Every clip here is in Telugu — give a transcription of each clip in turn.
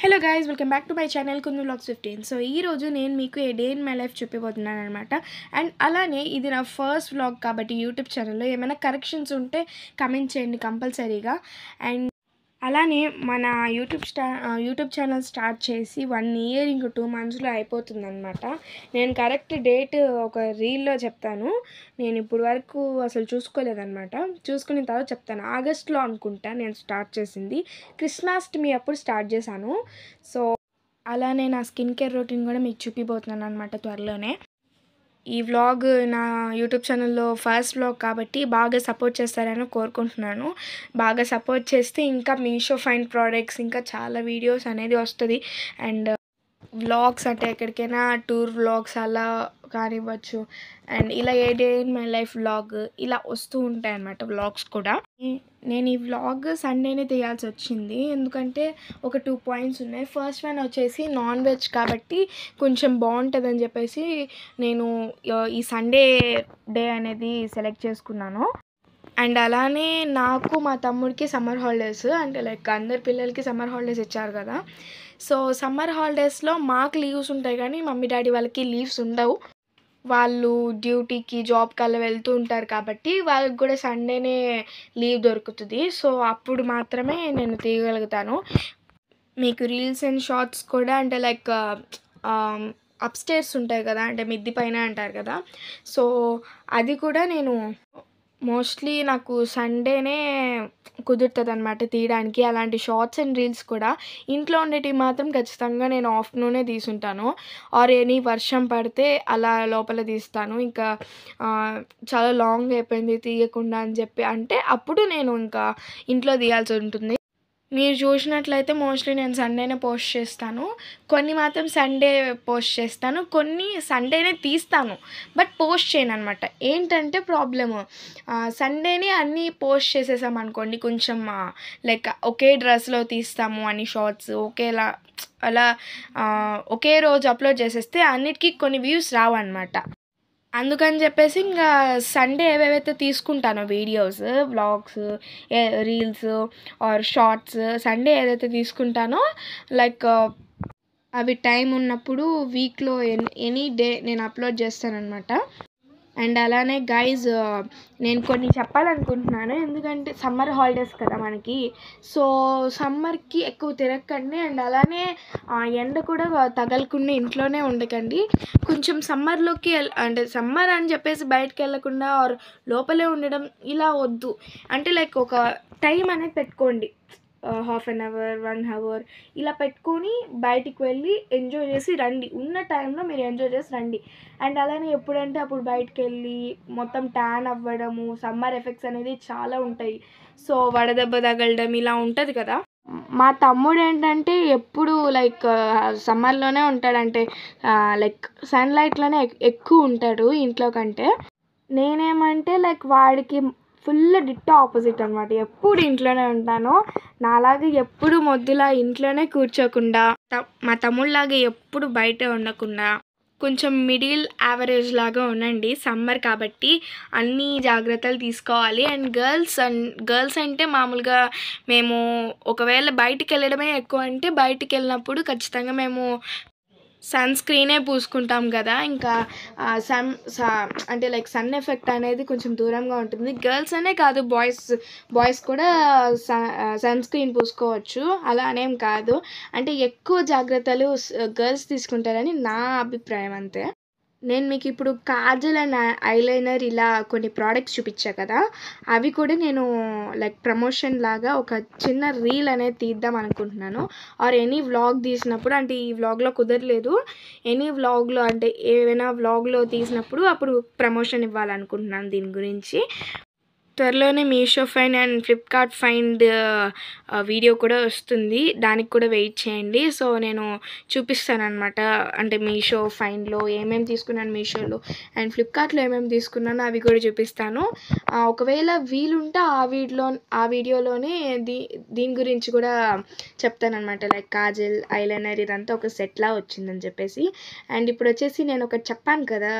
Hello guys, welcome back to my channel Kundu vlogs 15. So ఈరోజు నేను మీకు a day in my life చూపిపోతున్నాను అనమాట. అండ్ అలానే ఇది నా ఫస్ట్ వ్లాగ్ కాబట్టి యూట్యూబ్ ఛానల్లో ఏమైనా కరెక్షన్స్ ఉంటే కమెంట్ చేయండి కంపల్సరీగా. అండ్ అలానే మన యూట్యూబ్ ఛానల్ స్టార్ట్ చేసి 1 ఇయర్ ఇంకో 2 మంత్స్లో అయిపోతుందన్నమాట. నేను కరెక్ట్ డేట్ ఒక రీల్లో చెప్తాను. నేను ఇప్పుడు వరకు అసలు చూసుకోలేదన్నమాట. చూసుకున్న తర్వాత చెప్తాను. ఆగస్ట్లో అనుకుంటా నేను స్టార్ట్ చేసింది. కృష్ణాష్టమి అప్పుడు స్టార్ట్ చేశాను. సో అలానే నా స్కిన్ కేర్ రొటీన్ కూడా మీకు చూపిపోతున్నాను అనమాట త్వరలోనే. ఈ వ్లాగ్ నా యూట్యూబ్ ఛానల్లో ఫస్ట్ వ్లాగ్ కాబట్టి బాగా సపోర్ట్ చేస్తారని కోరుకుంటున్నాను. బాగా సపోర్ట్ చేస్తే ఇంకా మీషో ఫైన్ ప్రోడక్ట్స్ ఇంకా చాలా వీడియోస్ అనేది వస్తుంది. అండ్ వ్లాగ్స్ అంటే ఎక్కడికైనా టూర్ వ్లాగ్స్ అలా కానివ్వచ్చు. అండ్ ఇలా a day in my life vlog ఇలా వస్తూ ఉంటాయి అన్నమాట వ్లాగ్స్ కూడా. నేను ఈ వ్లాగ్ సండేనే తీయాల్సి వచ్చింది, ఎందుకంటే ఒక 2 పాయింట్స్ ఉన్నాయి. ఫస్ట్ వన్ వచ్చేసి నాన్ వెజ్ కాబట్టి కొంచెం బాగుంటుందని చెప్పేసి నేను ఈ సండే డే అనేది సెలెక్ట్ చేసుకున్నాను. అండ్ అలానే నాకు మా తమ్ముడికి సమ్మర్ హాలిడేస్, అంటే లైక్ అందరి పిల్లలకి సమ్మర్ హాలిడేస్ ఇచ్చారు కదా. సో సమ్మర్ హాలిడేస్లో మాకు లీవ్స్ ఉంటాయి కానీ మమ్మీ డాడీ వాళ్ళకి లీవ్స్ ఉండవు. వాళ్ళు డ్యూటీకి జాబ్కి అలా వెళ్తూ ఉంటారు కాబట్టి వాళ్ళకి కూడా సండేనే లీవ్ దొరుకుతుంది. సో అప్పుడు మాత్రమే నేను తీయగలుగుతాను. మీకు రీల్స్ అండ్ షార్ట్స్ కూడా అంటే లైక్ అప్స్టేర్స్ ఉంటాయి కదా, అంటే మిద్ది పైన అంటారు కదా. సో అది కూడా నేను మోస్ట్లీ నాకు సండేనే కుదురుతుంది అనమాట తీయడానికి. అలాంటి షార్ట్స్ అండ్ రీల్స్ కూడా ఇంట్లో ఉండేటివి మాత్రం ఖచ్చితంగా నేను ఆఫ్టర్నూనే తీసుంటాను. ఆర్ ఎనీ వర్షం పడితే అలా లోపల తీస్తాను. ఇంకా చాలా లాంగ్ అయిపోయింది తీయకుండా అని చెప్పి అంటే అప్పుడు నేను ఇంకా ఇంట్లో తీయాల్సి ఉంటుంది. మీరు చూసినట్లయితే మోస్ట్లీ నేను సండేనే పోస్ట్ చేస్తాను. కొన్ని మాత్రం సండే పోస్ట్ చేస్తాను, కొన్ని సండేనే తీస్తాను బట్ పోస్ట్ చేయను అనమాట. ఏంటంటే ప్రాబ్లము, సండేనే అన్నీ పోస్ట్ చేసేసాం అనుకోండి, కొంచెం లైక్ ఒకే డ్రెస్లో తీస్తాము అన్ని షార్ట్స్ ఒకేలా అలా ఒకే రోజు అప్లోడ్ చేసేస్తే అన్నిటికీ కొన్ని వ్యూస్ రావు అనమాట. అందుకని చెప్పేసి ఇంకా సండే ఏవేవైతే తీసుకుంటానో videos vlogs reels or shorts Sunday ఏదైతే తీసుకుంటానో లైక్ అవి టైం ఉన్నప్పుడు వీక్లో ఎనీ డే నేను అప్లోడ్ చేస్తానన్నమాట. అండ్ అలానే గైజ్ నేను కొన్ని చెప్పాలనుకుంటున్నాను, ఎందుకంటే సమ్మర్ హాలిడేస్ కదా మనకి. సో సమ్మర్కి ఎక్కువ తిరగకండి. అండ్ అలానే ఎండ కూడా తగలకుండా ఇంట్లోనే ఉండకండి. కొంచెం సమ్మర్లోకి అంటే సమ్మర్ అని చెప్పేసి బయటకు వెళ్ళకుండా ఆర్ లోపలే ఉండడం ఇలా వద్దు. అంటే లైక్ ఒక టైం అనేది పెట్టుకోండి, ½ an hour 1 hour ఇలా పెట్టుకొని బయటికి వెళ్ళి ఎంజాయ్ చేసి రండి. ఉన్న టైంలో మీరు ఎంజాయ్ చేసి రండి. అండ్ అలానే ఎప్పుడంటే అప్పుడు బయటికి వెళ్ళి మొత్తం ట్యాన్ అవ్వడము, సమ్మర్ ఎఫెక్ట్స్ అనేది చాలా ఉంటాయి. సో వడదెబ్బ తగలడం ఇలా ఉంటుంది కదా. మా తమ్ముడు ఏంటంటే ఎప్పుడు లైక్ సమ్మర్లోనే ఉంటాడంటే లైక్ సన్లైట్లోనే ఎక్కువ ఉంటాడు ఇంట్లో కంటే. నేనేమంటే లైక్ వాడికి ఫుల్ డిట్టో ఆపోజిట్ అనమాట. ఎప్పుడు ఇంట్లోనే ఉంటాను. నాలాగా ఎప్పుడు మొద్దులా ఇంట్లోనే కూర్చోకుండా, మా తమ్ముళ్ళలాగా ఎప్పుడు బయట ఉండకుండా కొంచెం మిడిల్ యావరేజ్ లాగా ఉండండి. సమ్మర్ కాబట్టి అన్ని జాగ్రత్తలు తీసుకోవాలి. అండ్ గర్ల్స్ అంటే మామూలుగా మేము ఒకవేళ బయటికి వెళ్ళడమే ఎక్కువ అంటే బయటికి వెళ్ళినప్పుడు ఖచ్చితంగా మేము సన్ స్క్రీనే పూసుకుంటాం కదా. ఇంకా అంటే లైక్ సన్ ఎఫెక్ట్ అనేది కొంచెం దూరంగా ఉంటుంది. గర్ల్స్ అనే కాదు, బాయ్స్ కూడా సన్ స్క్రీన్ పూసుకోవచ్చు, అలా అనేం కాదు. అంటే ఎక్కువ జాగ్రత్తలు గర్ల్స్ తీసుకుంటారని నా అభిప్రాయం అంతే. నేను మీకు ఇప్పుడు కాజల్ అండ్ ఐలైనర్ ఇలా కొన్ని ప్రోడక్ట్స్ చూపించా కదా, అవి కూడా నేను లైక్ ప్రమోషన్ లాగా ఒక చిన్న రీల్ అనేది తీద్దాం అనుకుంటున్నాను. ఆర్ ఎనీ వ్లాగ్ తీసినప్పుడు, అంటే ఈ వ్లాగ్లో కుదరలేదు, ఎనీ వ్లాగ్లో అంటే ఏవైనా వ్లాగ్లో తీసినప్పుడు అప్పుడు ప్రమోషన్ ఇవ్వాలనుకుంటున్నాను. దీని గురించి త్వరలోనే Meesho fine and Flipkart find video కూడా వస్తుంది, దానికి కూడా వెయిట్ చేయండి. సో నేను చూపిస్తాను అనమాట, అంటే మీషో ఫైండ్లో ఏమేమి తీసుకున్నాను మీషోలో అండ్ ఫ్లిప్కార్ట్లో ఏమేమి తీసుకున్నాను అవి కూడా చూపిస్తాను. ఒకవేళ వీలుంటే ఆ వీడియోలోనే దీని గురించి కూడా చెప్తానమాట, లైక్ కాజల్ ఐలైనర్ ఇదంతా ఒక సెట్లా వచ్చిందని చెప్పేసి. అండ్ ఇప్పుడు వచ్చేసి నేను ఒకటి చెప్పాను కదా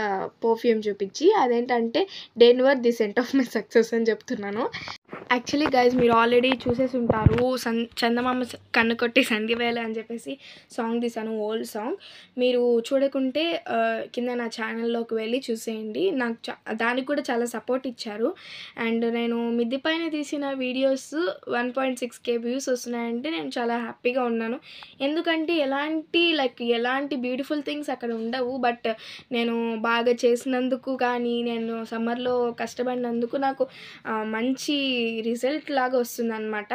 పర్ఫ్యూమ్ చూపించి, అదేంటంటే Denver the scent of my success అని చెప్తున్నాను. యాక్చువల్లీ గైస్ మీరు ఆల్రెడీ చూసేసి ఉంటారు. చందమామ కన్ను కొట్టి సంధ్యవేళ అని చెప్పేసి సాంగ్ తీశాను, ఓల్డ్ సాంగ్. మీరు చూడకుంటే కింద నా ఛానల్లోకి వెళ్ళి చూసేయండి. నాకు దానికి కూడా చాలా సపోర్ట్ ఇచ్చారు. అండ్ నేను మిద్ది పైన తీసిన వీడియోస్ 1.6K వ్యూస్ వస్తున్నాయంటే నేను చాలా హ్యాపీగా ఉన్నాను. ఎందుకంటే ఎలాంటి బ్యూటిఫుల్ థింగ్స్ అక్కడ ఉండవు. బట్ నేను బాగా చేసినందుకు కానీ, నేను సమ్మర్లో కష్టపడినందుకు నాకు మంచి రిజల్ట్ లాగా వస్తుందన్నమాట.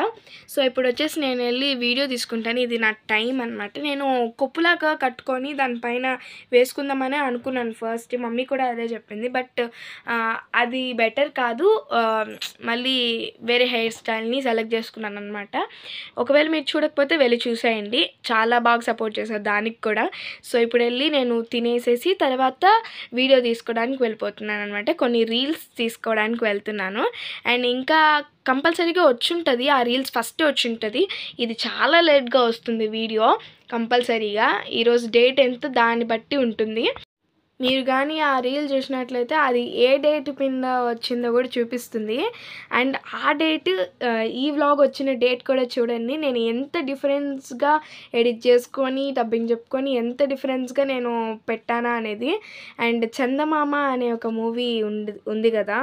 సో ఇప్పుడు వచ్చేసి నేను వెళ్ళి వీడియో తీసుకుంటాను. ఇది నా టైం అనమాట. నేను కొప్పులాగా కట్టుకొని దానిపైన వేసుకుందామని అనుకున్నాను ఫస్ట్. మమ్మీ కూడా అదే చెప్పింది. బట్ అది బెటర్ కాదు. మళ్ళీ వేరే హెయిర్ స్టైల్ని సెలెక్ట్ చేసుకున్నాను అనమాట. ఒకవేళ మీరు చూడకపోతే వెళ్ళి చూసేయండి. చాలా బాగా సపోర్ట్ చేశారు దానికి కూడా. సో ఇప్పుడు వెళ్ళి నేను తినేసేసి తర్వాత వీడియో తీసుకోవడానికి వెళ్ళిపోతున్నాను అనమాట. కొన్ని రీల్స్ తీసుకోవడానికి వెళ్తున్నాను. అండ్ ఇంకా కంపల్సరీగా వచ్చుంటుంది, ఆ రీల్స్ ఫస్టే వచ్చుంటుంది. ఇది చాలా లేట్గా వస్తుంది వీడియో కంపల్సరీగా. ఈరోజు డేట్ ఎంత దాన్ని బట్టి ఉంటుంది. మీరు కానీ ఆ రీల్ చూసినట్లయితే అది ఏ డేట్ కింద వచ్చిందో కూడా చూపిస్తుంది. అండ్ ఆ డేట్ ఈ వ్లాగ్ వచ్చిన డేట్ కూడా చూడండి. నేను ఎంత డిఫరెన్స్గా ఎడిట్ చేసుకొని డబ్బింగ్ చెప్పుకొని ఎంత డిఫరెన్స్గా నేను పెట్టానా అనేది. అండ్ చందమామ అనే ఒక మూవీ ఉంది కదా,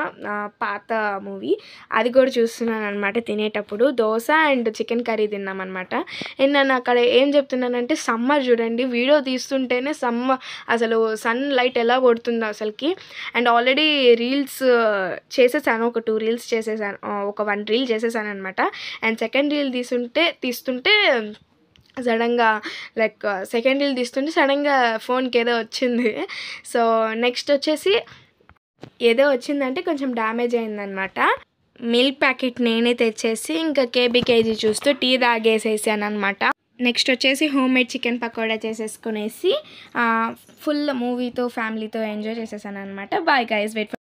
పాత మూవీ, అది కూడా చూస్తున్నాను అనమాట. తినేటప్పుడు దోశ అండ్ చికెన్ కర్రీ తిన్నామన్నమాట. అండ్ నేను అక్కడ ఏం చెప్తున్నానంటే సమ్మర్ చూడండి, వీడియో తీస్తుంటేనే అసలు సన్ లైట్ ఎలా కొడుతుందో అసలుకి. అండ్ ఆల్రెడీ రీల్స్ చేసేసాను, ఒక 2 రీల్స్ చేసేసాను, ఒక 1 రీల్ చేసేసాను అనమాట. అండ్ సెకండ్ రీల్ తీస్తుంటే సడన్గా సెకండ్ రీల్ తీస్తుంటే సడన్గా ఫోన్కి ఏదో వచ్చింది. సో నెక్స్ట్ వచ్చేసి ఏదో వచ్చిందంటే కొంచెం డ్యామేజ్ అయిందనమాట. మిల్క్ ప్యాకెట్ నేనే తెచ్చేసి ఇంకా కేజీ చూస్తూ టీ తాగేసేసాను అనమాట. నెక్స్ట్ వచ్చేసి హోమ్ మేడ్ చికెన్ పకోడా చేసేసుకునేసి ఫుల్ మూవీతో ఫ్యామిలీతో ఎంజాయ్ చేసేసాను అనమాట. Bye guys, wait